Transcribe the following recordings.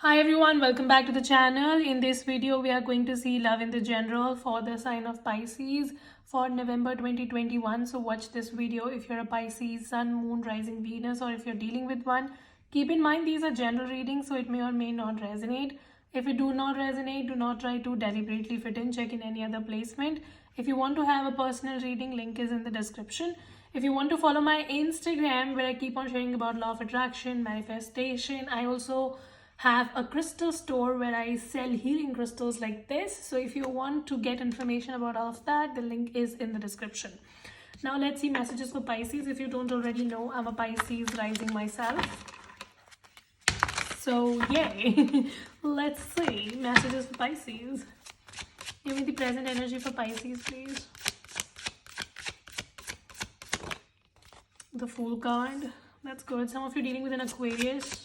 Hi everyone, welcome back to the channel. In this video, we are going to see love in the general for the sign of Pisces for November 2021. So watch this video if you're a Pisces, Sun, Moon, Rising, Venus, or if you're dealing with one. Keep in mind these are general readings, so it may or may not resonate. If it do not resonate, do not try to deliberately fit in, check in any other placement. If you want to have a personal reading, link is in the description. If you want to follow my Instagram where I keep on sharing about law of attraction, manifestation, I also have a crystal store where I sell healing crystals like this. So if you want to get information about all of that, the link is in the description. Now let's see messages for Pisces. If you don't already know, I'm a Pisces rising myself. So yay. Let's see messages for Pisces. Give me the present energy for Pisces, please. The Fool card. That's good. Some of you dealing with an Aquarius.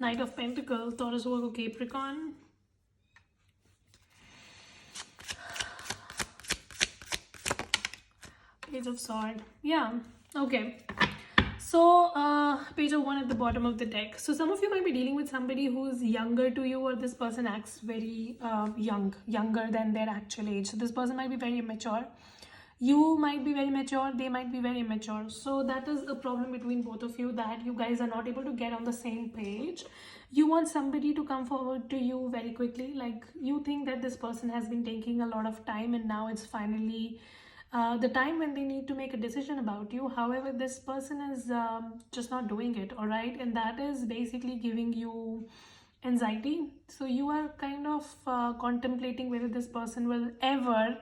Knight of Pentacles, Taurus, Virgo, Capricorn. Page of Swords. Yeah, okay. So, page of 1 at the bottom of the deck. So, some of you might be dealing with somebody who's younger to you, or this person acts very younger than their actual age. So, this person might be very immature. You might be very mature, they might be very immature. So that is a problem between both of you, that you guys are not able to get on the same page. You want somebody to come forward to you very quickly. Like, you think that this person has been taking a lot of time and now it's finally the time when they need to make a decision about you. However, this person is just not doing it, all right? And that is basically giving you anxiety. So you are kind of contemplating whether this person will ever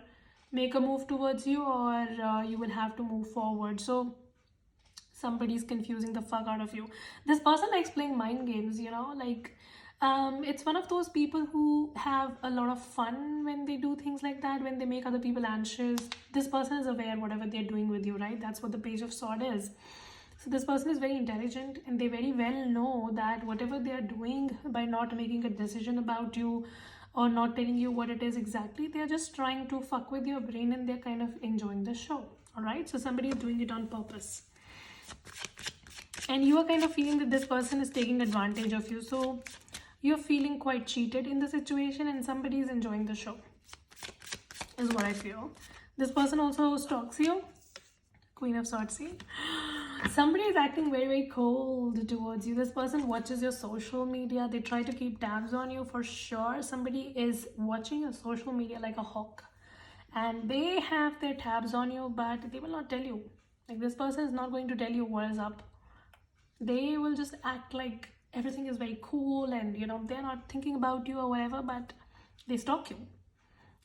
make a move towards you, or you will have to move forward. So somebody's confusing the fuck out of you. This person likes playing mind games, like it's one of those people who have a lot of fun when they do things like that, when they make other people anxious. This person is aware whatever they're doing with you, right? That's what the Page of Swords is. So this person is very intelligent, and they very well know that whatever they are doing by not making a decision about you or not telling you what it is exactly, they're just trying to fuck with your brain, and they're kind of enjoying the show. All right, so somebody is doing it on purpose, and you are kind of feeling that this person is taking advantage of you. So you're feeling quite cheated in the situation, and somebody is enjoying the show is what I feel. This person also stalks you. Queen of Swords. See, somebody is acting very, very cold towards you. This person watches your social media. They try to keep tabs on you for sure. Somebody is watching your social media like a hawk, and they have their tabs on you, but they will not tell you. Like, this person is not going to tell you what is up. They will just act like everything is very cool, and they're not thinking about you or whatever, but they stalk you,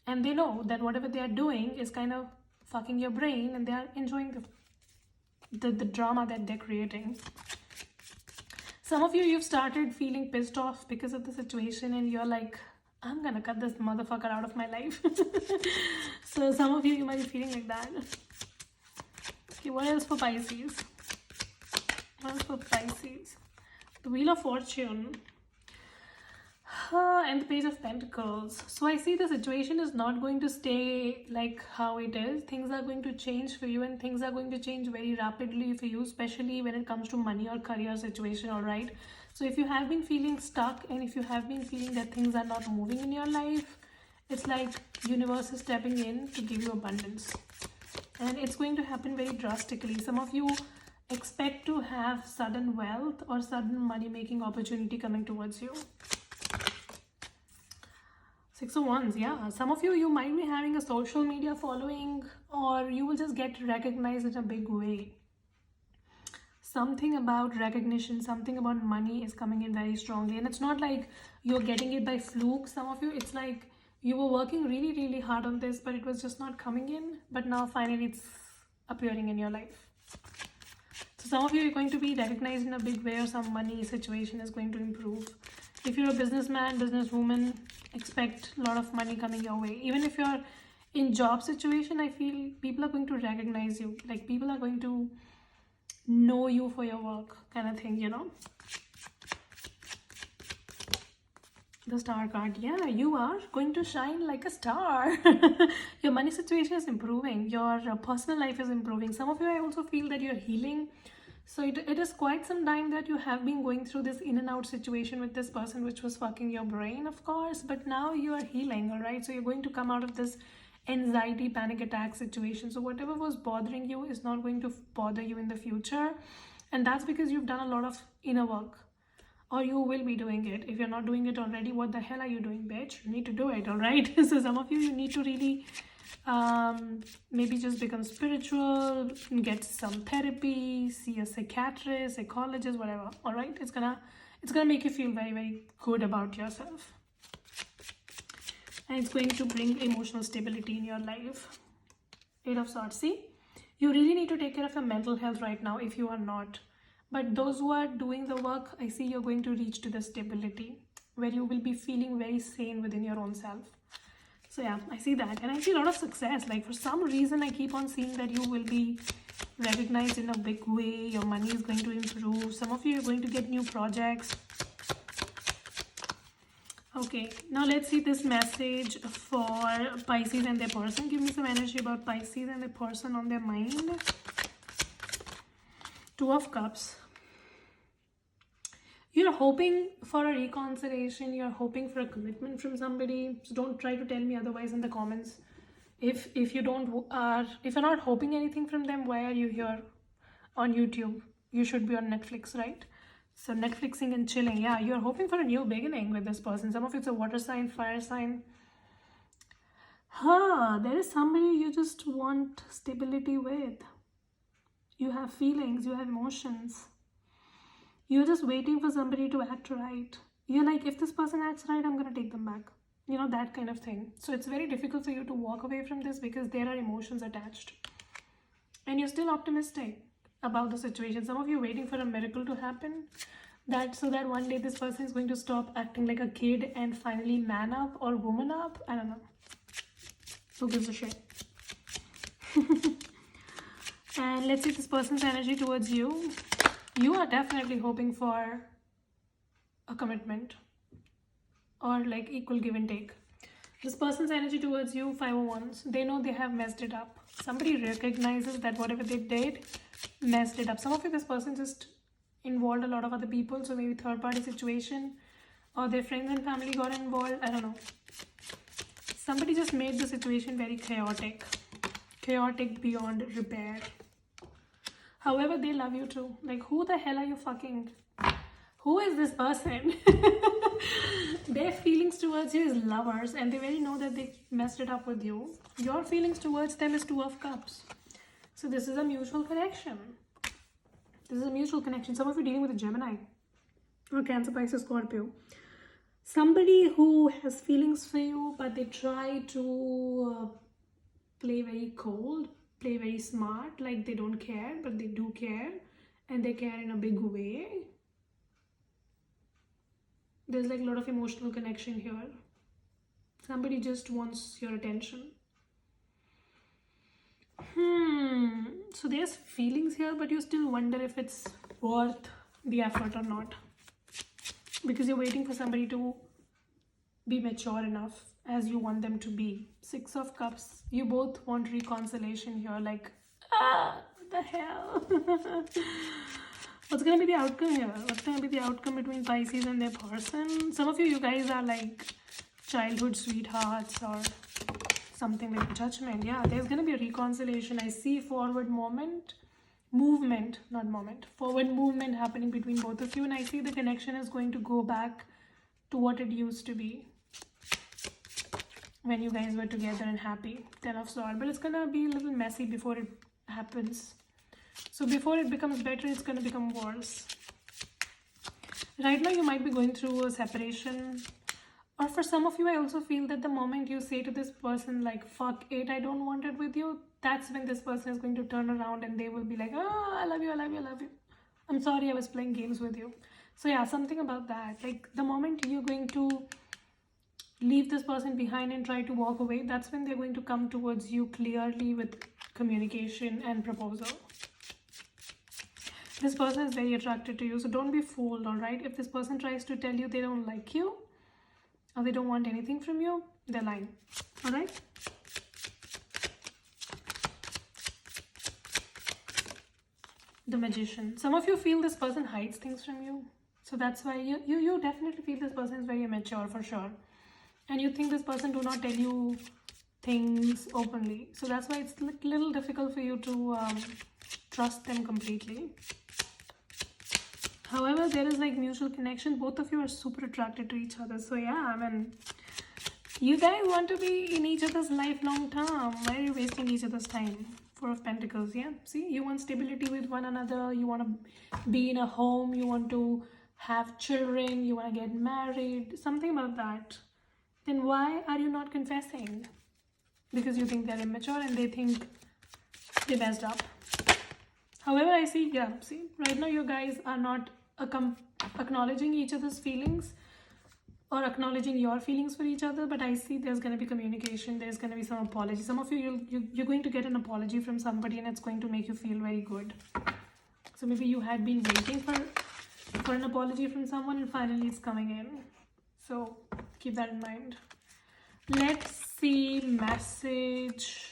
and they know that whatever they are doing is kind of fucking your brain, and they are enjoying the drama that they're creating. Some of you've started feeling pissed off because of the situation, and you're like, I'm gonna cut this motherfucker out of my life. So some of you might be feeling like that. Okay, what else for Pisces? What else for Pisces? The Wheel of Fortune. And the Page of Pentacles. So I see the situation is not going to stay like how it is. Things are going to change for you, and things are going to change very rapidly for you, especially when it comes to money or career situation. All right, so if you have been feeling stuck, and if you have been feeling that things are not moving in your life, it's like universe is stepping in to give you abundance, and it's going to happen very drastically. Some of you expect to have sudden wealth or sudden money making opportunity coming towards you. 6 of Wands, yeah. Some of you might be having a social media following, or you will just get recognized in a big way. Something about recognition, something about money is coming in very strongly. And it's not like you're getting it by fluke. Some of you, it's like you were working really, really hard on this, but it was just not coming in. But now finally it's appearing in your life. So some of you are going to be recognized in a big way, or some money situation is going to improve. If you're a businessman, businesswoman, expect a lot of money coming your way. Even if you're in job situation, I feel people are going to recognize you. Like, people are going to know you for your work, kind of thing, The Star card. Yeah, you are going to shine like a star. Your money situation is improving. Your personal life is improving. Some of you, I also feel that you're healing. So it is quite some time that you have been going through this in and out situation with this person, which was fucking your brain, of course. But now you are healing, all right? So you're going to come out of this anxiety, panic attack situation. So whatever was bothering you is not going to bother you in the future. And that's because you've done a lot of inner work. Or you will be doing it. If you're not doing it already, what the hell are you doing, bitch? You need to do it, all right? So some of you need to really maybe just become spiritual, get some therapy, see a psychiatrist, psychologist, whatever, all right? It's gonna make you feel very, very good about yourself. And it's going to bring emotional stability in your life. Eight of Swords. See, you really need to take care of your mental health right now if you are not. But those who are doing the work, I see you're going to reach to the stability where you will be feeling very sane within your own self. So yeah, I see that. And I see a lot of success. Like for some reason, I keep on seeing that you will be recognized in a big way. Your money is going to improve. Some of you are going to get new projects. Okay, now let's see this message for Pisces and their person. Give me some energy about Pisces and the person on their mind. Two of Cups. You're hoping for a reconciliation. You're hoping for a commitment from somebody. So don't try to tell me otherwise in the comments. If you're not hoping anything from them, why are you here on YouTube? You should be on Netflix, right? So Netflixing and chilling. Yeah, you're hoping for a new beginning with this person. Some of it's a water sign, fire sign. There is somebody you just want stability with. You have feelings, you have emotions. You're just waiting for somebody to act right. You're like, if this person acts right, I'm going to take them back. You know, that kind of thing. So it's very difficult for you to walk away from this because there are emotions attached. And you're still optimistic about the situation. Some of you are waiting for a miracle to happen. So that one day this person is going to stop acting like a kid and finally man up or woman up. I don't know. Who gives a shit? And let's see this person's energy towards you. You are definitely hoping for a commitment or like equal give and take. This person's energy towards you, 5 of Wands. They know they have messed it up. Somebody recognizes that whatever they did messed it up. Some of you, this person just involved a lot of other people. So maybe third party situation or their friends and family got involved. I don't know. Somebody just made the situation very chaotic. Chaotic beyond repair. However, they love you too. Like, who the hell are you fucking? Who is this person? Their feelings towards you is lovers, and they very know that they messed it up with you. Your feelings towards them is 2 of Cups. So this is a mutual connection. This is a mutual connection. Some of you dealing with a Gemini or Cancer, Pisces, Scorpio. Somebody who has feelings for you, but they try to play very cold. Play very smart, like they don't care, but they do care, and they care in a big way. There's like a lot of emotional connection here. Somebody just wants your attention. So there's feelings here, but you still wonder if it's worth the effort or not, because you're waiting for somebody to be mature enough as you want them to be. 6 of Cups. You both want reconciliation here. Like, what the hell? What's going to be the outcome here? What's going to be the outcome between Pisces and their person? Some of you guys are like childhood sweethearts or something like Judgment. Yeah, there's going to be a reconciliation. I see forward movement, not moment. Forward movement happening between both of you. And I see the connection is going to go back to what it used to be when you guys were together and happy. 10 of Swords. But it's gonna be a little messy before it happens. So before it becomes better, it's gonna become worse. Right now you might be going through a separation, or for some of you, I also feel that the moment you say to this person like, fuck it, I don't want it with you, that's when this person is going to turn around and they will be like, oh, I love you, I love you, I love you. I'm sorry I was playing games with you. So yeah, something about that. Like the moment you're going to leave this person behind and try to walk away, that's when they're going to come towards you clearly with communication and proposal. This person is very attracted to you, so don't be fooled, all right? If this person tries to tell you they don't like you or they don't want anything from you, they're lying, all right? The Magician. Some of you feel this person hides things from you. So that's why you definitely feel this person is very immature for sure. And you think this person do not tell you things openly. So that's why it's a little difficult for you to trust them completely. However, there is like mutual connection. Both of you are super attracted to each other. So yeah, I mean, you guys want to be in each other's life long term. Why are you wasting each other's time? Four of Pentacles, yeah. See, you want stability with one another. You want to be in a home. You want to have children. You want to get married. Something about that. Then why are you not confessing? Because you think they're immature and they think they messed up. However, I see, yeah, see, right now you guys are not acknowledging each other's feelings or acknowledging your feelings for each other, but I see there's going to be communication, there's going to be some apology. Some of you're going to get an apology from somebody and it's going to make you feel very good. So maybe you had been waiting for an apology from someone and finally it's coming in. So keep that in mind. Let's see message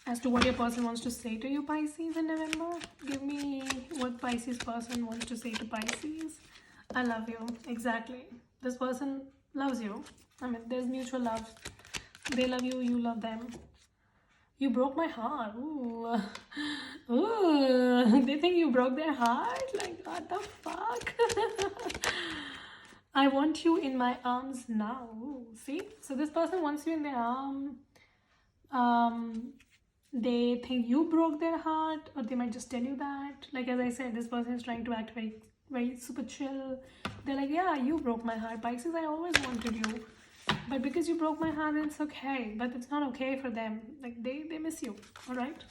as to what your person wants to say to you, Pisces, in November. Give me what Pisces person wants to say to Pisces. I love you. Exactly. This person loves you. I mean, there's mutual love. They love you, you love them. You broke my heart. Ooh. Ooh. They think you broke their heart? Like, what the fuck? I want you in my arms now. Ooh. See? So this person wants you in their arm. They think you broke their heart, or they might just tell you that. Like, as I said, this person is trying to act very, very super chill. They're like, yeah, you broke my heart, Pisces. I always wanted you, but because you broke my heart, it's okay. But it's not okay for them. Like, they miss you. All right.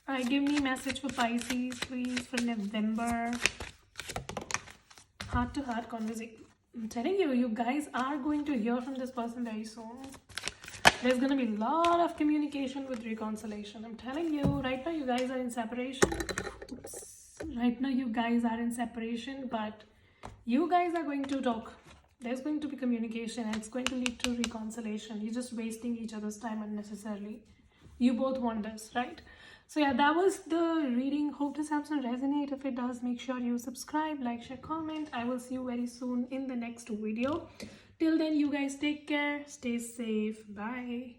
All right. Give me a message for Pisces, please, for November. Heart-to-heart conversation. I'm telling you, you guys are going to hear from this person very soon. There's going to be a lot of communication with reconciliation. I'm telling you, right now you guys are in separation. Oops. Right now you guys are in separation, but you guys are going to talk. There's going to be communication and it's going to lead to reconciliation. You're just wasting each other's time unnecessarily. You both want this, right? So yeah, that was the reading. Hope this helps and resonate. If it does, make sure you subscribe, like, share, comment. I will see you very soon in the next video. Till then, you guys take care, stay safe, bye.